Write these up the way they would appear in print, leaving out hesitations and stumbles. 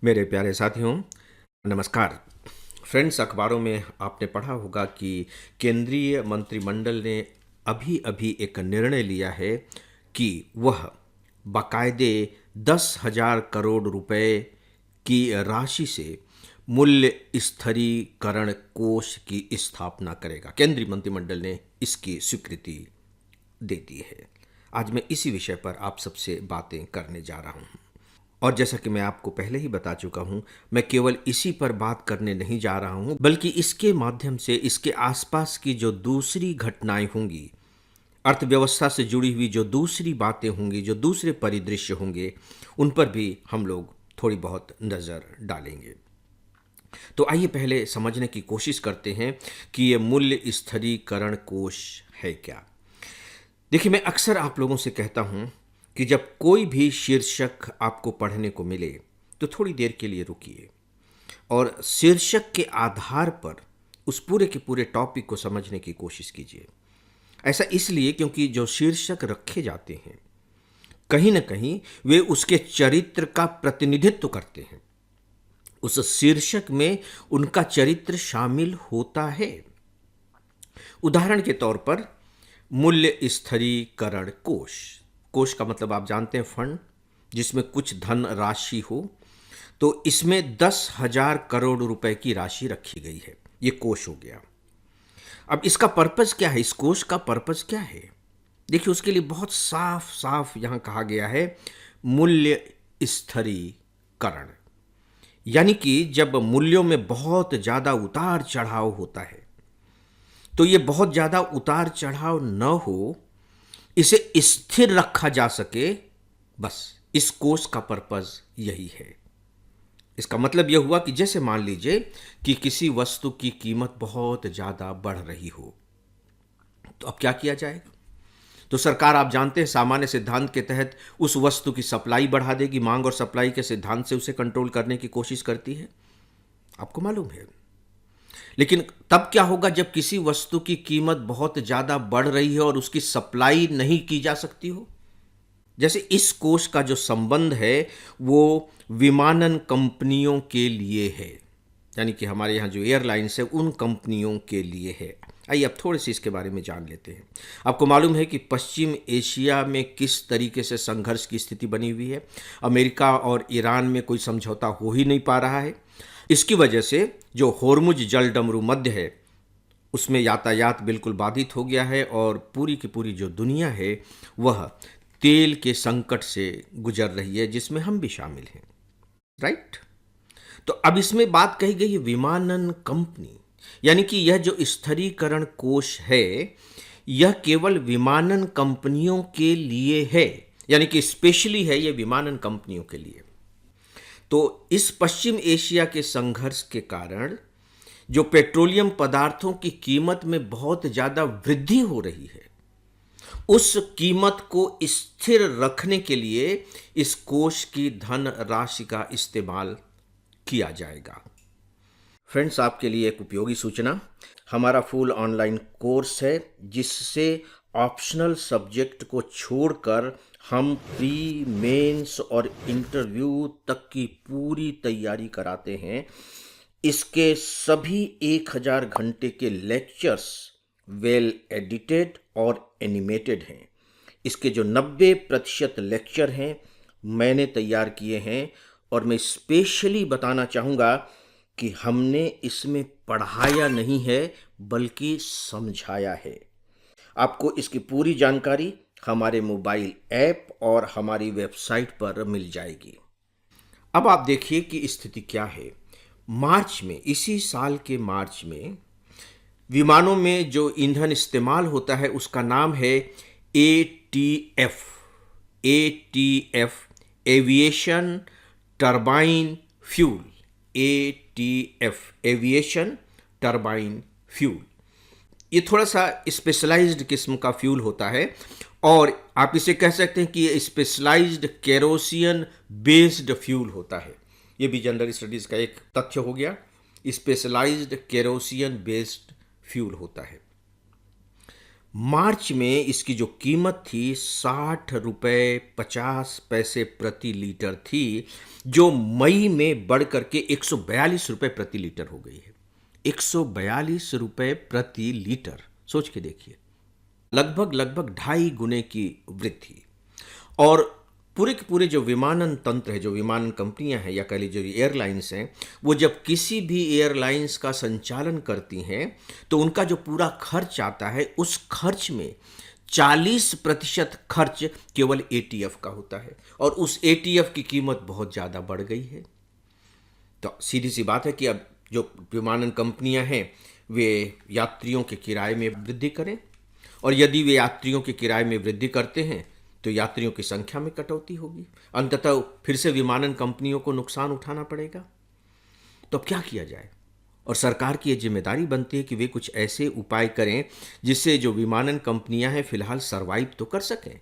मेरे प्यारे साथियों, नमस्कार। फ्रेंड्स, अखबारों में आपने पढ़ा होगा कि केंद्रीय मंत्रिमंडल ने अभी-अभी एक निर्णय लिया है कि वह बाकायदे 10,000 करोड़ रुपए की राशि से मूल्य स्थिरीकरण कोष की स्थापना करेगा। केंद्रीय मंत्रिमंडल ने इसकी स्वीकृति दे दी है। आज मैं इसी विषय पर आप सबसे बातें करने जा रहा हूँ। और जैसा कि मैं आपको पहले ही बता चुका हूं, मैं केवल इसी पर बात करने नहीं जा रहा हूं, बल्कि इसके माध्यम से इसके आसपास की जो दूसरी घटनाएं होंगी, अर्थव्यवस्था से जुड़ी हुई जो दूसरी बातें होंगी, जो दूसरे परिदृश्य होंगे, उन पर भी हम लोग थोड़ी बहुत नज़र डालेंगे। तो आइए पहले समझने की कोशिश करते हैं कि ये मूल्य स्थिरीकरण कोष है क्या। देखिए, मैं अक्सर आप लोगों से कहता हूं कि जब कोई भी शीर्षक आपको पढ़ने को मिले तो थोड़ी देर के लिए रुकिए और शीर्षक के आधार पर उस पूरे के पूरे टॉपिक को समझने की कोशिश कीजिए। ऐसा इसलिए क्योंकि जो शीर्षक रखे जाते हैं, कहीं ना कहीं वे उसके चरित्र का प्रतिनिधित्व करते हैं। उस शीर्षक में उनका चरित्र शामिल होता है। उदाहरण के तौर पर मूल्य स्थिरीकरण कोष। कोष का मतलब आप जानते हैं, फंड जिसमें कुछ धन राशि हो। तो इसमें 10,000 करोड़ रुपए की राशि रखी गई है। ये कोष हो गया। अब इसका पर्पस क्या है? इस कोष का पर्पस क्या है? देखिए, उसके लिए बहुत साफ साफ यहां कहा गया है, मूल्य स्थिरीकरण। यानी कि जब मूल्यों में बहुत ज्यादा उतार चढ़ाव होता है, तो ये बहुत ज्यादा उतार चढ़ाव न हो, इसे स्थिर रखा जा सके, बस इस कोष का पर्पस यही है। इसका मतलब यह हुआ कि जैसे मान लीजिए कि किसी वस्तु की कीमत बहुत ज्यादा बढ़ रही हो, तो अब क्या किया जाएगा? तो सरकार, आप जानते हैं, सामान्य सिद्धांत के तहत उस वस्तु की सप्लाई बढ़ा देगी। मांग और सप्लाई के सिद्धांत से उसे कंट्रोल करने की कोशिश करती है, आपको मालूम है। लेकिन तब क्या होगा जब किसी वस्तु की कीमत बहुत ज्यादा बढ़ रही है और उसकी सप्लाई नहीं की जा सकती हो? जैसे इस कोष का जो संबंध है वो विमानन कंपनियों के लिए है, यानी कि हमारे यहाँ जो एयरलाइंस है उन कंपनियों के लिए है। आइए अब थोड़े से इसके बारे में जान लेते हैं। आपको मालूम है कि पश्चिम एशिया में किस तरीके से संघर्ष की स्थिति बनी हुई है। अमेरिका और ईरान में कोई समझौता हो ही नहीं पा रहा है। इसकी वजह से जो होर्मुज जल डमरू मध्य है, उसमें यातायात बिल्कुल बाधित हो गया है और पूरी की पूरी जो दुनिया है वह तेल के संकट से गुजर रही है, जिसमें हम भी शामिल हैं। राइट? तो अब इसमें बात कही गई विमानन कंपनी, यानी कि यह जो स्थिरीकरण कोष है यह केवल विमानन कंपनियों के लिए है, यानी कि स्पेशली है यह विमानन कंपनियों के लिए। तो इस पश्चिम एशिया के संघर्ष के कारण जो पेट्रोलियम पदार्थों की कीमत में बहुत ज्यादा वृद्धि हो रही है, उस कीमत को स्थिर रखने के लिए इस कोष की धन राशि का इस्तेमाल किया जाएगा। फ्रेंड्स, आपके लिए एक उपयोगी सूचना, हमारा फुल ऑनलाइन कोर्स है जिससे ऑप्शनल सब्जेक्ट को छोड़कर हम प्री, मेंस और इंटरव्यू तक की पूरी तैयारी कराते हैं। इसके सभी 1,000 घंटे के लेक्चर्स वेल एडिटेड और एनिमेटेड हैं। इसके जो 90% लेक्चर हैं मैंने तैयार किए हैं, और मैं स्पेशली बताना चाहूँगा कि हमने इसमें पढ़ाया नहीं है बल्कि समझाया है। आपको इसकी पूरी जानकारी हमारे मोबाइल ऐप और हमारी वेबसाइट पर मिल जाएगी। अब आप देखिए कि स्थिति क्या है। मार्च में, इसी साल के मार्च में, विमानों में जो ईंधन इस्तेमाल होता है उसका नाम है ETF. ETF, aviation turbine fuel. ETF, aviation turbine fuel. ये थोड़ा सा स्पेशलाइज्ड किस्म का फ्यूल होता है, और आप इसे कह सकते हैं कि ये स्पेशलाइज्ड केरोसिन बेस्ड फ्यूल होता है। ये भी जनरल स्टडीज का एक तथ्य हो गया। स्पेशलाइज्ड केरोसिन बेस्ड फ्यूल होता है। मार्च में इसकी जो कीमत थी 60 रुपये 50 पैसे प्रति लीटर थी, जो मई में बढ़ करके 142 रुपये प्रति लीटर हो गई है। 142 रुपये प्रति लीटर, सोच के देखिए, लगभग लगभग 2.5 गुने की वृद्धि। और पूरे के पूरे जो विमानन तंत्र है, जो विमानन कंपनियां हैं या कह लीजिए जो एयरलाइंस हैं, वो जब किसी भी एयरलाइंस का संचालन करती हैं तो उनका जो पूरा खर्च आता है, उस खर्च में 40% खर्च केवल एटीएफ का होता है, और उस एटीएफ की कीमत बहुत ज़्यादा बढ़ गई है। तो सीधी सी बात है कि अब जो विमानन कंपनियां हैं वे यात्रियों के किराए में वृद्धि करें, और यदि वे यात्रियों के किराए में वृद्धि करते हैं तो यात्रियों की संख्या में कटौती होगी, अंततः फिर से विमानन कंपनियों को नुकसान उठाना पड़ेगा। तो अब क्या किया जाए? और सरकार की ये जिम्मेदारी बनती है कि वे कुछ ऐसे उपाय करें जिससे जो विमानन कंपनियां हैं फिलहाल सरवाइव तो कर सकें।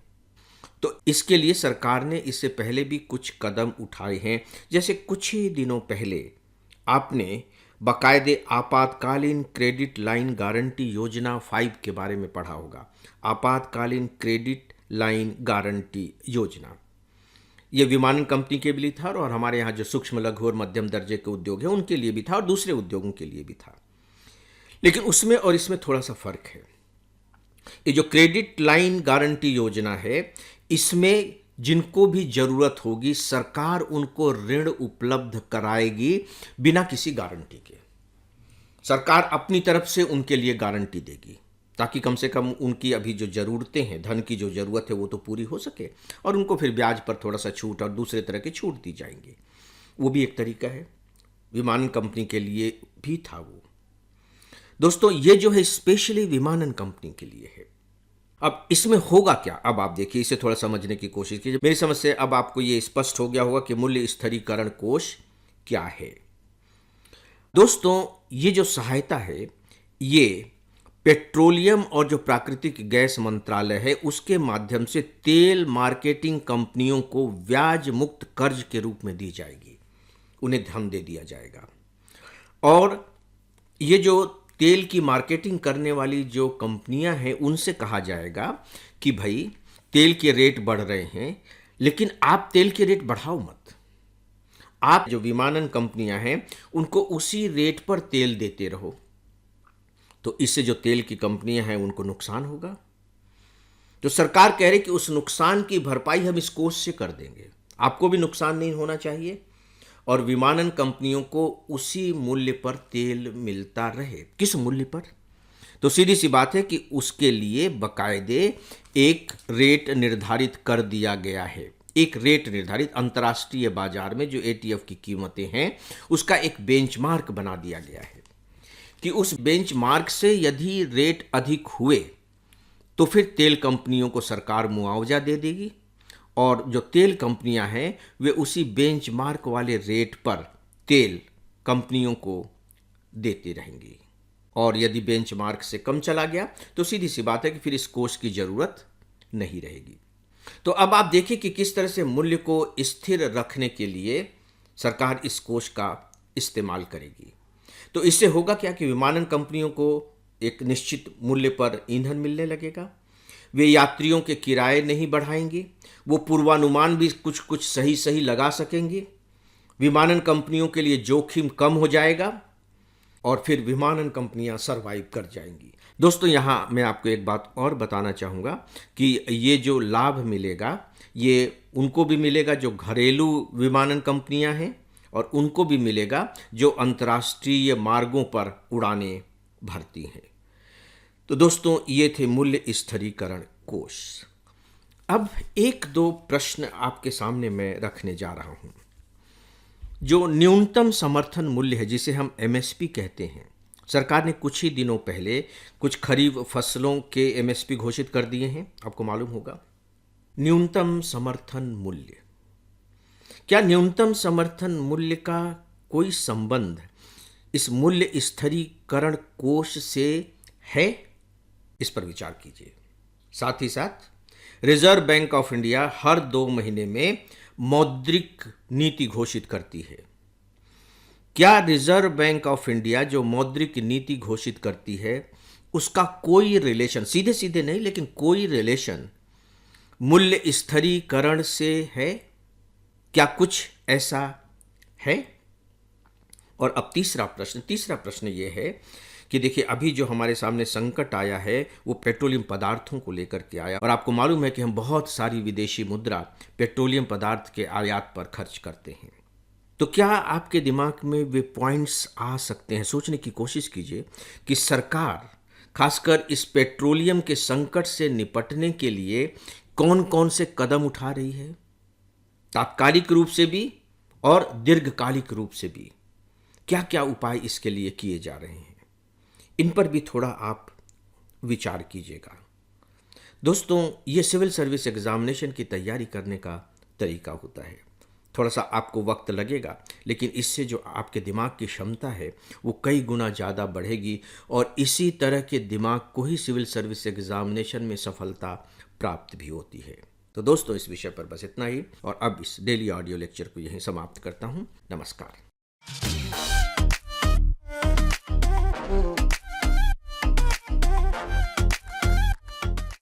तो इसके लिए सरकार ने इससे पहले भी कुछ कदम उठाए हैं। जैसे कुछ ही दिनों पहले आपने बाकायदे आपातकालीन क्रेडिट लाइन गारंटी योजना 5 के बारे में पढ़ा होगा। आपातकालीन क्रेडिट लाइन गारंटी योजना, ये विमानन कंपनी के लिए था, और हमारे यहाँ जो सूक्ष्म लघु और मध्यम दर्जे के उद्योग हैं उनके लिए भी था, और दूसरे उद्योगों के लिए भी था। लेकिन उसमें और इसमें थोड़ा सा फर्क है। ये जो क्रेडिट लाइन गारंटी योजना है, इसमें जिनको भी जरूरत होगी सरकार उनको ऋण उपलब्ध कराएगी बिना किसी गारंटी के। सरकार अपनी तरफ से उनके लिए गारंटी देगी ताकि कम से कम उनकी अभी जो ज़रूरतें हैं, धन की जो ज़रूरत है वो तो पूरी हो सके, और उनको फिर ब्याज पर थोड़ा सा छूट और दूसरे तरह की छूट दी जाएंगी। वो भी एक तरीका है, विमानन कंपनी के लिए भी था वो। दोस्तों, ये जो है स्पेशली विमानन कंपनी के लिए है। अब इसमें होगा क्या? अब आप देखिए, इसे थोड़ा समझने की कोशिश कीजिए। मेरी समझ से अब आपको ये स्पष्ट हो गया होगा कि मूल्य स्थिरीकरण कोष क्या है। दोस्तों, ये जो सहायता है, ये पेट्रोलियम और जो प्राकृतिक गैस मंत्रालय है उसके माध्यम से तेल मार्केटिंग कंपनियों को ब्याज मुक्त कर्ज के रूप में दी जाएगी, उन्हें धन दे दिया जाएगा। और ये जो तेल की मार्केटिंग करने वाली जो कंपनियां हैं उनसे कहा जाएगा कि भाई तेल के रेट बढ़ रहे हैं, लेकिन आप तेल के रेट बढ़ाओ मत। आप जो विमानन कंपनियां हैं उनको उसी रेट पर तेल देते रहो। तो इससे जो तेल की कंपनियां हैं उनको नुकसान होगा। तो सरकार कह रही कि उस नुकसान की भरपाई हम इस कोष से कर देंगे, आपको भी नुकसान नहीं होना चाहिए, और विमानन कंपनियों को उसी मूल्य पर तेल मिलता रहे। किस मूल्य पर? तो सीधी सी बात है कि उसके लिए बाकायदे एक रेट निर्धारित कर दिया गया है। एक रेट निर्धारित, अंतर्राष्ट्रीय बाजार में जो एटीएफ की कीमतें हैं उसका एक बेंचमार्क बना दिया गया है कि उस बेंचमार्क से यदि रेट अधिक हुए तो फिर तेल कंपनियों को सरकार मुआवजा दे देगी, और जो तेल कंपनियां हैं वे उसी बेंचमार्क वाले रेट पर तेल कंपनियों को देती रहेंगी। और यदि बेंचमार्क से कम चला गया तो सीधी सी बात है कि फिर इस कोष की जरूरत नहीं रहेगी। तो अब आप देखिए कि किस तरह से मूल्य को स्थिर रखने के लिए सरकार इस कोष का इस्तेमाल करेगी। तो इससे होगा क्या कि विमानन कंपनियों को एक निश्चित मूल्य पर ईंधन मिलने लगेगा, वे यात्रियों के किराए नहीं बढ़ाएंगे, वो पूर्वानुमान भी कुछ कुछ सही सही लगा सकेंगे, विमानन कंपनियों के लिए जोखिम कम हो जाएगा, और फिर विमानन कंपनियां सरवाइव कर जाएंगी। दोस्तों, यहाँ मैं आपको एक बात और बताना चाहूँगा कि ये जो लाभ मिलेगा ये उनको भी मिलेगा जो घरेलू विमानन कंपनियां हैं, और उनको भी मिलेगा जो अंतर्राष्ट्रीय मार्गों पर उड़ानें भरती हैं। तो दोस्तों, ये थे मूल्य स्थिरीकरण कोष। अब एक दो प्रश्न आपके सामने मैं रखने जा रहा हूं। जो न्यूनतम समर्थन मूल्य है, जिसे हम एमएसपी कहते हैं, सरकार ने कुछ ही दिनों पहले कुछ खरीफ फसलों के एमएसपी घोषित कर दिए हैं, आपको मालूम होगा। न्यूनतम समर्थन मूल्य, क्या न्यूनतम समर्थन मूल्य का कोई संबंध इस मूल्य स्थिरीकरण कोष से है? इस पर विचार कीजिए। साथ ही साथ रिजर्व बैंक ऑफ इंडिया हर 2 महीने में मौद्रिक नीति घोषित करती है। क्या रिजर्व बैंक ऑफ इंडिया जो मौद्रिक नीति घोषित करती है उसका कोई रिलेशन, सीधे सीधे नहीं लेकिन कोई रिलेशन मूल्य स्थिरीकरण से है? क्या कुछ ऐसा है? और अब तीसरा प्रश्न ये है कि देखिए, अभी जो हमारे सामने संकट आया है वो पेट्रोलियम पदार्थों को लेकर के आया, और आपको मालूम है कि हम बहुत सारी विदेशी मुद्रा पेट्रोलियम पदार्थ के आयात पर खर्च करते हैं। तो क्या आपके दिमाग में वे पॉइंट्स आ सकते हैं? सोचने की कोशिश कीजिए कि सरकार खासकर इस पेट्रोलियम के संकट से निपटने के लिए कौन कौन से कदम उठा रही है, तात्कालिक रूप से भी और दीर्घकालिक रूप से भी। क्या क्या उपाय इसके लिए किए जा रहे हैं, इन पर भी थोड़ा आप विचार कीजिएगा। दोस्तों, ये सिविल सर्विस एग्जामिनेशन की तैयारी करने का तरीका होता है। थोड़ा सा आपको वक्त लगेगा, लेकिन इससे जो आपके दिमाग की क्षमता है वो कई गुना ज़्यादा बढ़ेगी, और इसी तरह के दिमाग को ही सिविल सर्विस एग्जामिनेशन में सफलता प्राप्त भी होती है। तो दोस्तों, इस विषय पर बस इतना ही, और अब इस डेली ऑडियो लेक्चर को यहीं समाप्त करता हूँ। नमस्कार।